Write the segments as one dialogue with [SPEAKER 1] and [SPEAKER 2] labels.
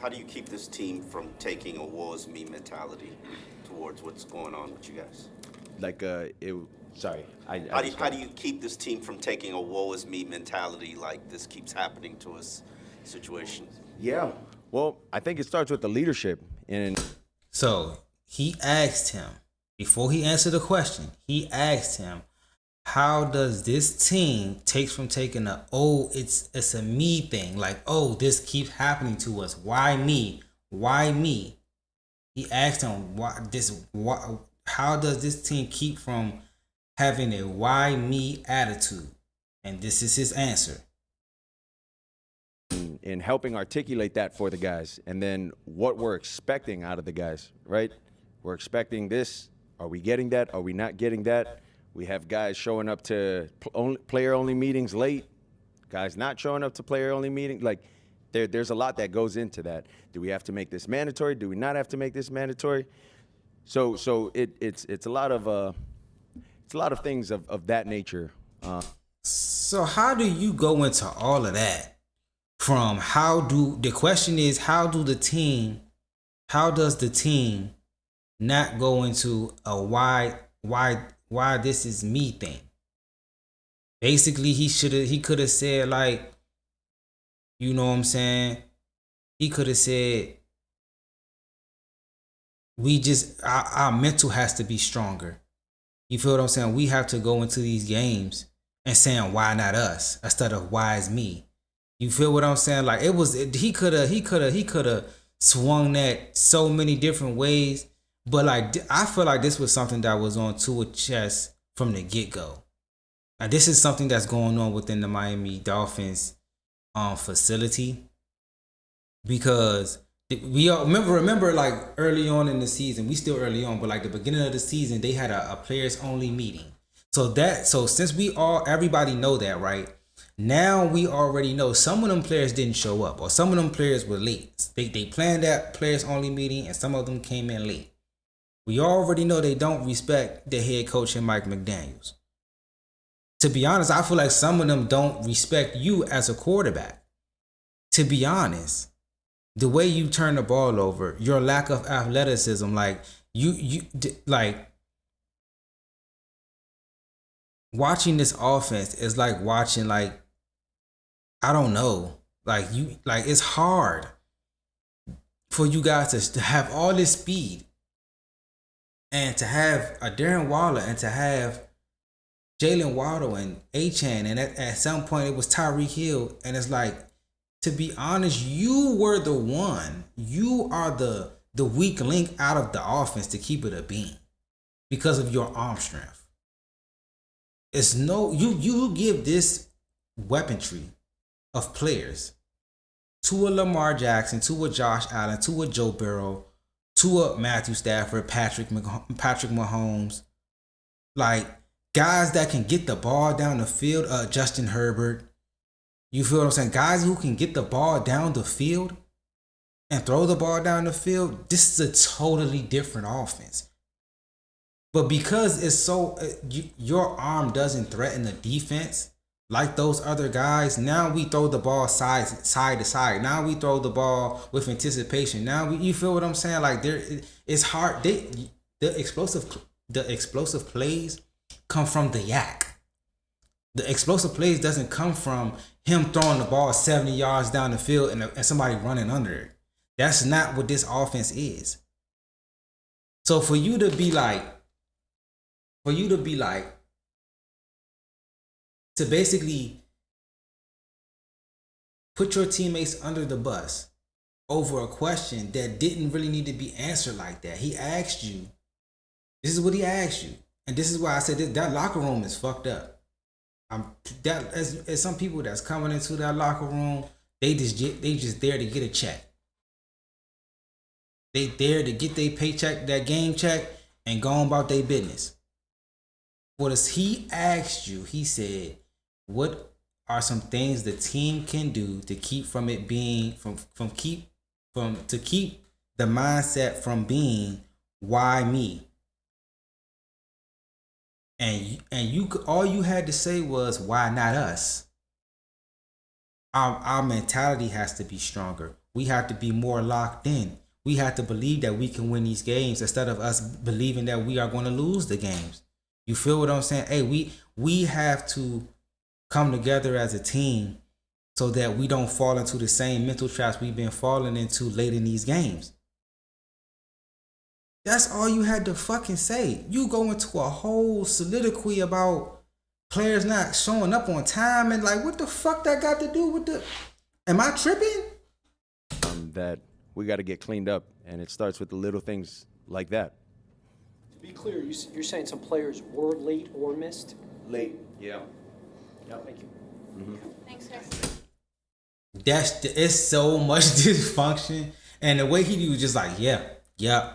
[SPEAKER 1] How do you keep this team from taking a woe is me mentality towards what's going on with you guys?
[SPEAKER 2] Like it. Sorry, I just
[SPEAKER 1] How do you keep this team from taking a woe is me mentality like this keeps happening to us situation?
[SPEAKER 2] Yeah. Well, I think it starts with the leadership. And
[SPEAKER 3] So he asked him, before he answered the question, he asked him, how does this team takes from taking it's a me thing, like, oh, this keeps happening to us, why me, why me? He asked him, how does this team keep from having a why me attitude? And this is his answer.
[SPEAKER 2] in helping articulate that for the guys, and then what we're expecting out of the guys, right? We're expecting this. Are we getting that? Are we not getting that? We have guys showing up to player-only meetings late, guys not showing up to player-only meetings. Like, there's a lot that goes into that. Do we have to make this mandatory? Do we not have to make this mandatory? So it's a lot of things of that nature.
[SPEAKER 3] So how do you go into all of that? The question is, how does the team not go into a why this is me thing? Basically, he could have said, like, you know what I'm saying? He could have said, our mental has to be stronger. You feel what I'm saying? We have to go into these games and saying, why not us, instead of why is me. You feel what I'm saying? Like, he could have swung that so many different ways. But like, I feel like this was something that was on Tua's chest from the get-go. And this is something that's going on within the Miami Dolphins facility, because we all remember like early on in the season, we still early on, but like the beginning of the season, they had a players only meeting. So since everybody know that, right? Now we already know some of them players didn't show up, or some of them players were late. They planned that players only meeting, and some of them came in late. We already know they don't respect the head coach and Mike McDaniels. To be honest, I feel like some of them don't respect you as a quarterback. To be honest, the way you turn the ball over, your lack of athleticism, like like watching this offense is like watching, like, I don't know, like it's hard for you guys to have all this speed, and to have a Darren Waller, and to have Jalen Waddle and Achan, and at some point it was Tyreek Hill, and it's like, to be honest, you were the one. You are the weak link out of the offense to keep it a beam because of your arm strength. It's no you give this weaponry of players to a Lamar Jackson, to a Josh Allen, to a Joe Burrow, to a Matthew Stafford, Patrick Mahomes, like guys that can get the ball down the field, Justin Herbert. You feel what I'm saying? Guys who can get the ball down the field and throw the ball down the field. This is a totally different offense. But because it's your arm doesn't threaten the defense like those other guys, now we throw the ball side to side. Now we throw the ball with anticipation. You feel what I'm saying? Like, it's hard. The explosive plays come from the yak. The explosive plays doesn't come from him throwing the ball 70 yards down the field and somebody running under it. That's not what this offense is. So for you to be like, to basically put your teammates under the bus over a question that didn't really need to be answered like that. He asked you, this is what he asked you. And this is why I said that locker room is fucked up. As some people that's coming into that locker room, they just there to get a check. They there to get their paycheck, that game check, and go on about their business. What is he asked you? He said, "What are some things the team can do to keep from it being to keep the mindset from being why me?" And you all you had to say was, why not us? Our mentality has to be stronger. we have to be more locked in. We have to believe that we can win these games instead of us believing that we are going to lose the games. You feel what I'm saying? Hey, we have to come together as a team so that we don't fall into the same mental traps we've been falling into late in these games. That's all you had to fucking say. You go into a whole soliloquy about players not showing up on time and like, what the fuck that got to do with the... Am I tripping?
[SPEAKER 2] That we got to get cleaned up, and it starts with the little things like that.
[SPEAKER 4] To be clear, you're saying some players were late or missed?
[SPEAKER 2] Late, yeah.
[SPEAKER 4] Yep. Thank you.
[SPEAKER 2] Mm-hmm.
[SPEAKER 5] Thanks, guys.
[SPEAKER 3] It's so much dysfunction, and the way he was just like, yeah.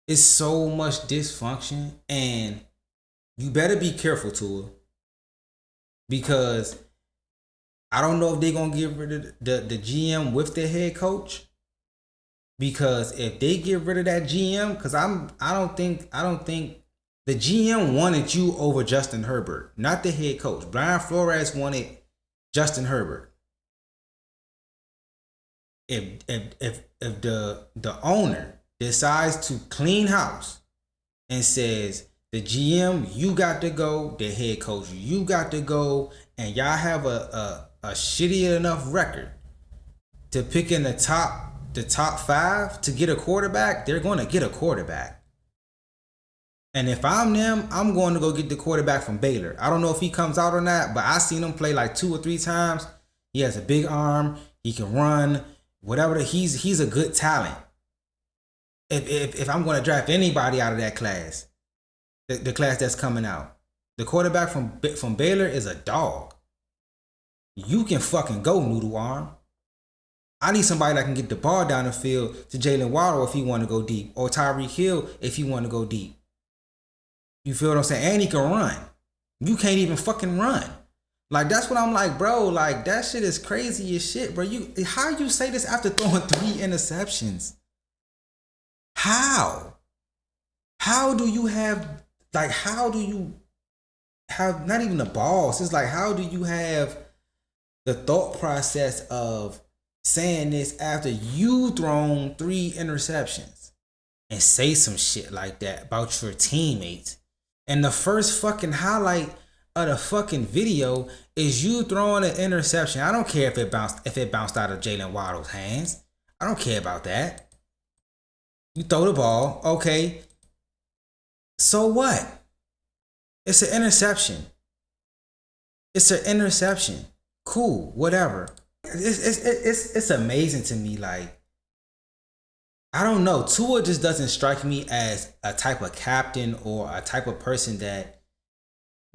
[SPEAKER 3] It's so much dysfunction, and you better be careful, Tua, because I don't know if they're gonna get rid of the GM with the head coach. Because if they get rid of that GM, because I don't think the GM wanted you over Justin Herbert, not the head coach. Brian Flores wanted Justin Herbert. If the owner decides to clean house and says the GM, you got to go, the head coach, you got to go, and y'all have a shitty enough record to pick in the top 5 to get a quarterback, they're going to get a quarterback. And if I'm them, I'm going to go get the quarterback from Baylor. I don't know if he comes out or not, but I seen him play like 2 or 3 times. He has a big arm. He can run. Whatever. He's a good talent. If I'm going to draft anybody out of that class, the class that's coming out, the quarterback from Baylor is a dog. You can fucking go, noodle arm. I need somebody that can get the ball down the field to Jalen Waddle if he want to go deep, or Tyreek Hill if he want to go deep. You feel what I'm saying? And he can run. You can't even fucking run. Like, that's what I'm like, bro. Like, that shit is crazy as shit, bro. How you say this after throwing 3 interceptions? How? How do you have not even the balls? It's like, how do you have the thought process of saying this after you thrown 3 interceptions and say some shit like that about your teammates? And the first fucking highlight of the fucking video is you throwing an interception. I don't care if it bounced out of Jalen Waddle's hands. I don't care about that. You throw the ball, okay. So what? It's an interception. It's an interception. Cool, whatever. It's amazing to me. Like, I don't know. Tua just doesn't strike me as a type of captain or a type of person that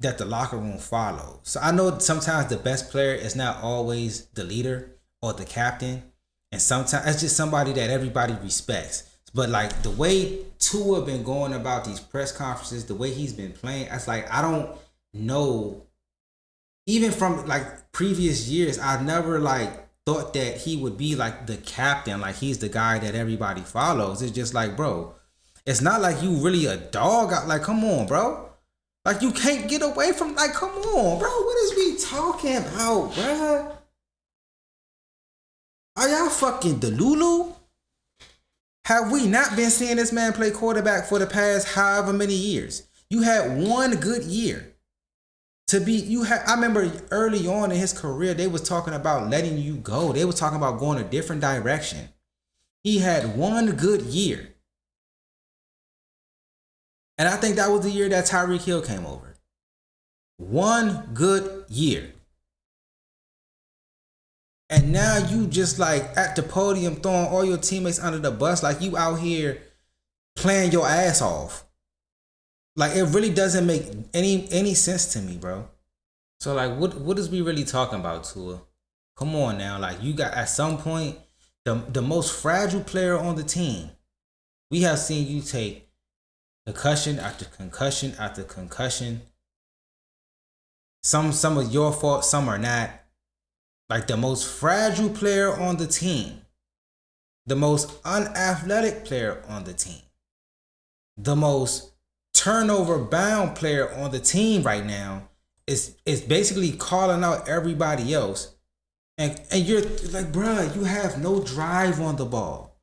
[SPEAKER 3] the locker room follows. So I know sometimes the best player is not always the leader or the captain, and sometimes it's just somebody that everybody respects. But like the way Tua been going about these press conferences, the way he's been playing, it's like I don't know. Even from like previous years, I never like thought that he would be like the captain, like he's the guy that everybody follows. It's just like, bro, it's not like you really a dog out. Like, come on, bro. Like, you can't get away from, like, come on, bro. What is we talking about, bro? Are y'all fucking Delulu? Have we not been seeing this man play quarterback for the past however many years? You had one good year. I remember early on in his career, they was talking about letting you go. They was talking about going a different direction. He had one good year. And I think that was the year that Tyreek Hill came over. One good year. And now you just like at the podium throwing all your teammates under the bus, like you out here playing your ass off. Like, it really doesn't make any sense to me, bro. So like, what is we really talking about, Tua? Come on now. Like, you got, at some point, the most fragile player on the team. We have seen you take concussion after concussion after concussion. Some are your fault, some are not. Like, the most fragile player on the team. The most unathletic player on the team. The most turnover bound player on the team right now is basically calling out everybody else And you're like, bruh, you have no drive on the ball.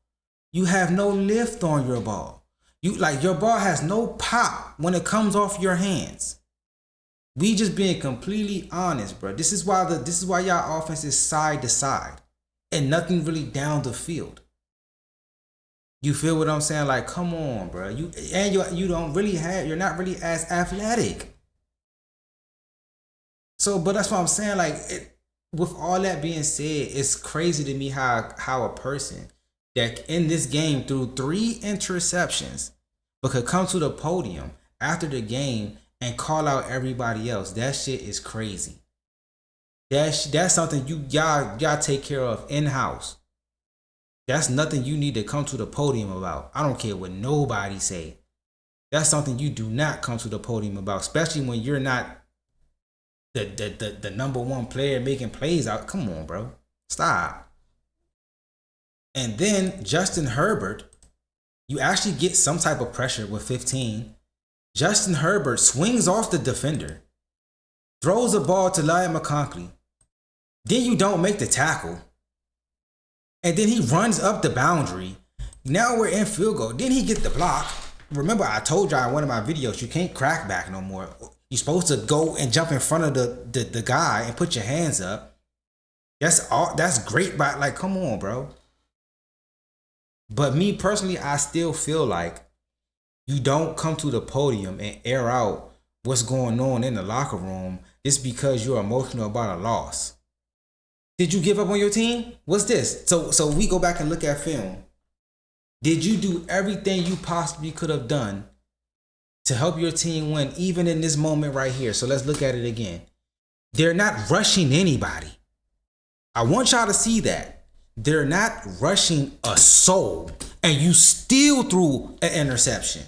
[SPEAKER 3] You have no lift on your ball. Your ball has no pop when it comes off your hands. We just being completely honest, bro. This is why y'all offense is side to side and nothing really down the field. You feel what I'm saying? Like, come on, bro. You're not really as athletic. So, but that's what I'm saying. Like, with all that being said, it's crazy to me how a person that in this game threw 3 interceptions but could come to the podium after the game and call out everybody else. That shit is crazy. That's something y'all take care of in-house. That's nothing you need to come to the podium about. I don't care what nobody say. That's something you do not come to the podium about, especially when you're not the number one player making plays out. Come on, bro. Stop. And then Justin Herbert, you actually get some type of pressure with 15. Justin Herbert swings off the defender, throws a ball to Lyle McConkey. Then you don't make the tackle. And then he runs up the boundary. Now we're in field goal. Then he gets the block. Remember, I told y'all in one of my videos, you can't crack back no more. You're supposed to go and jump in front of the guy and put your hands up. That's great, but like, come on, bro. But me personally, I still feel like you don't come to the podium and air out what's going on in the locker room just because you're emotional about a loss. Did you give up on your team? What's this? So we go back and look at film. Did you do everything you possibly could have done to help your team win, even in this moment right here? So let's look at it again. They're not rushing anybody. I want y'all to see that. They're not rushing a soul, and you still threw an interception.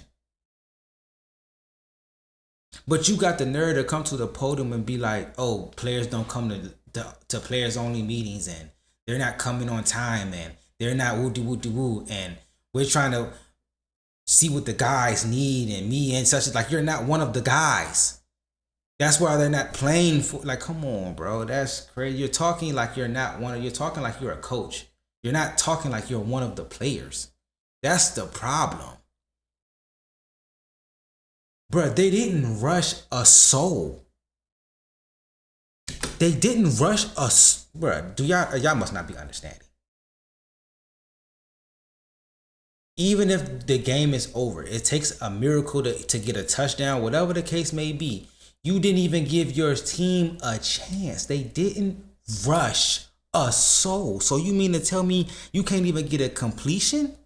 [SPEAKER 3] But you got the nerve to come to the podium and be like, oh, players don't come to players only meetings, and they're not coming on time, and they're not woo-de-woo-de-woo, and we're trying to see what the guys need and me and such. Like, you're not one of the guys. That's why they're not playing for. Like, come on, bro. That's crazy. You're talking like you're not one of. You're talking like you're a coach. You're not talking like you're one of the players. That's the problem. Bro, they didn't rush a soul. They didn't rush us. Bro, y'all must not be understanding. Even if the game is over, it takes a miracle to get a touchdown, whatever the case may be. You didn't even give your team a chance. They didn't rush a soul. So you mean to tell me you can't even get a completion?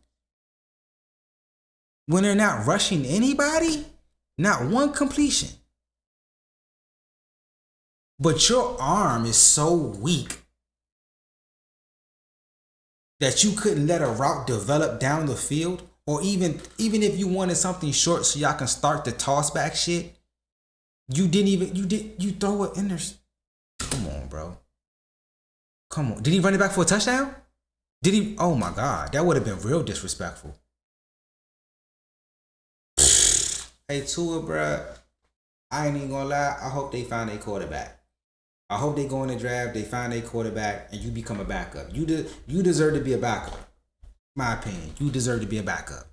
[SPEAKER 3] When they're not rushing anybody? Not one completion. But your arm is so weak that you couldn't let a route develop down the field, or even if you wanted something short so y'all can start the toss back shit, you throw it in there. Come on, bro. Come on. Did he run it back for a touchdown? Did he? Oh my God, that would have been real disrespectful. Hey, Tua, bro, I ain't even gonna lie. I hope they find a quarterback. I hope they go in the draft, they find a quarterback, and you become a backup. You deserve to be a backup. My opinion, you deserve to be a backup.